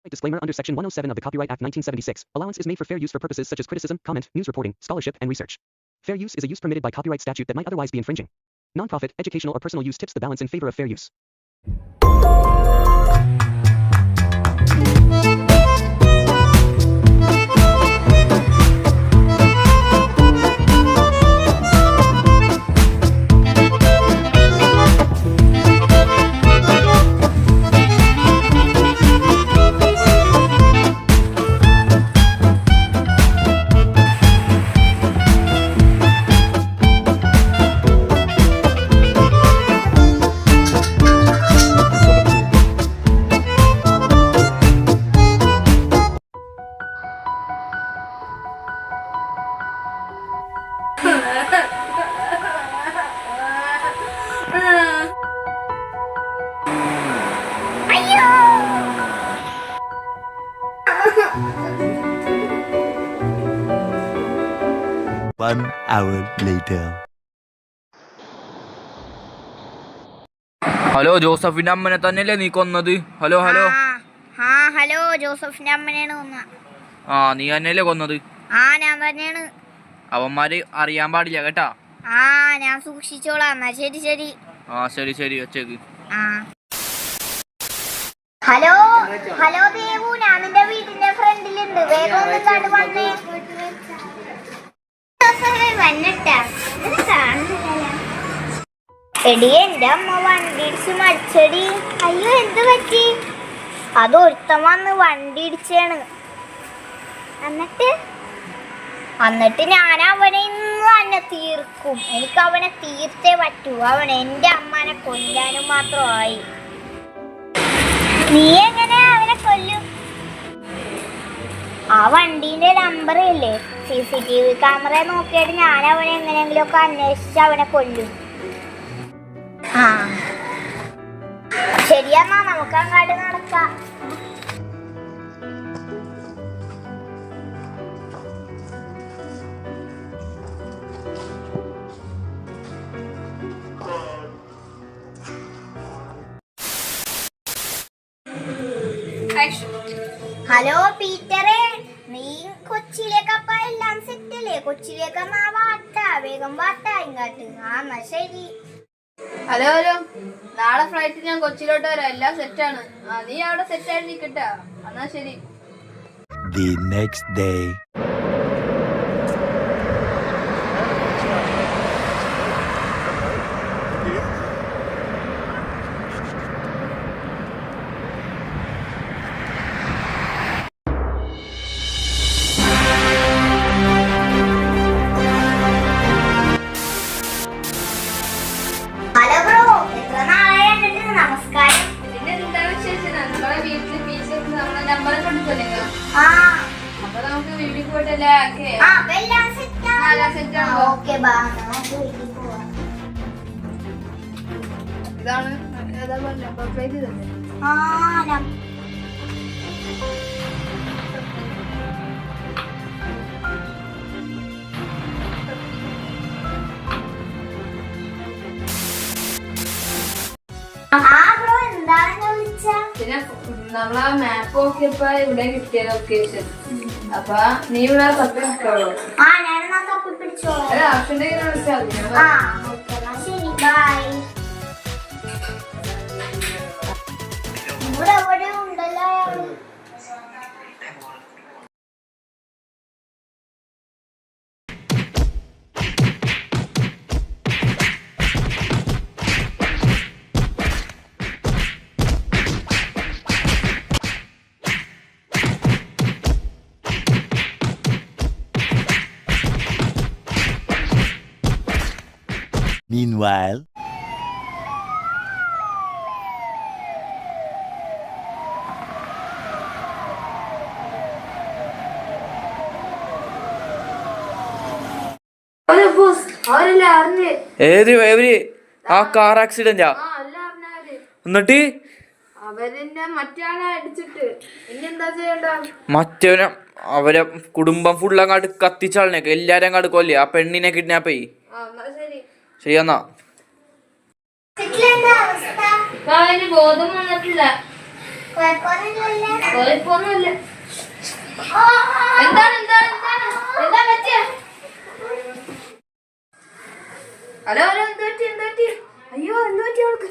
Disclaimer under Section 107 of the Copyright Act 1976. Allowance is made for fair use for purposes such as criticism, comment, news reporting, scholarship, and research. Fair use is a use permitted by copyright statute that might otherwise be infringing. Nonprofit, educational, or personal use tips the balance in favor of fair use. One hour later. Hello ജോസഫിന്റെ അമ്മനെ തന്നെയല്ലേ നീ കൊന്നത്? Hello hello hello ജോസഫിന്റെ അമ്മനെയാണ് കൊന്നത്. നീ തന്നെയല്ലേ കൊന്നത്? ഞാൻ തന്നെയാണ്. അവന്മാര് അറിയാൻ പാടില്ല കേട്ടാ. ഞാൻ സൂക്ഷിച്ചോളാം. എന്നാ ശരി ശരി. ശരി ശരി വെച്ചേക്ക്. ഹലോ ഹലോ ദേവു, ഞാൻ നിന്റെ വീടിന്റെ ഫ്രണ്ടിലുണ്ട്. വേഗം ഒന്ന് കണ്ടു വന്നേ. എടി, എന്റെ അമ്മ വണ്ടി ഇടിച്ച് മരിച്ചടി. അയ്യോ, എന്ത് പറ്റി? അത് ഒരുത്തൻ വന്ന് വണ്ടി ഇടിച്ചാണ്. എന്നിട്ട് ഞാൻ അവനെ ഇന്ന് തന്നെ തീർക്കും. എനിക്ക് അവനെ തീർത്തേ പറ്റൂ. അവൻ എന്റെ അമ്മനെ കൊല്ലാനും മാത്രമായി. നീ എങ്ങനെ അവനെ കൊല്ലും? ആ വണ്ടീന്റെ നമ്പർ ഇല്ലേ, CCTV ക്യാമറ നോക്കിയിട്ട് ഞാൻ അവനെ എങ്ങനെയെങ്കിലും ഒക്കെ അന്വേഷിച്ച് അവനെ കൊല്ലും. ശരിയെന്നാ, നമുക്ക് അങ്ങാട്ട് നടക്കാം. ഹലോ പീറ്ററെ, നീ കൊച്ചിയിലേക്കപ്പ എല്ലാം സെറ്റല്ലേ? കൊച്ചിയിലേക്ക് വേഗം വാട്ടാ ഇങ്ങോട്ട്. എന്നാ ശരി. ഹലോ ഹലോ, നാളെ ഫ്ലൈറ്റ് ഞാൻ കൊച്ചിയിലോട്ട് വരാം. എല്ലാം സെറ്റാണ്. നീ അവിടെ സെറ്റായിട്ട് നിൽക്കട്ടാ. എന്നാ ശരി. The next day. അപ്പൊ നമുക്ക് വീട്ടിൽ പോയിട്ടല്ലേ? ഇതാണ് പിന്നെ നമ്മളാ മാപ്പ് നോക്കിയപ്പോ ഇവിടെ കിട്ടിയ ലൊക്കേഷൻ. അപ്പൊ നീ ഇവിടെ തപ്പി നിൽക്കോളൂ. ആവശ്യം വിളിച്ചാൽ Meanwhile. ഏത് ആ കാർ ആക്സിഡന്റാ? എന്നിട്ട് മറ്റവനെ അവരെ കുടുംബം ഫുള്ളങ്ങാട്ട് കത്തിച്ചാളിനൊക്കെ എല്ലാരും അങ്ങാട്ട് കൊല്ലേ. ആ പെണ്ണിനെ കിഡ്നാപ്പ് ചെയ്യ്. ശരിയെന്നാ. ബോധം വന്നിട്ടില്ല. കുഴപ്പമൊന്നുമില്ല. എന്താണ് എന്താണ് എന്താണ് എന്താ പറ്റിയ? ഹലോ ഹലോ എന്ത് പറ്റി എന്ത് പറ്റി? അയ്യോ എന്ത് പറ്റി അവൾക്ക്?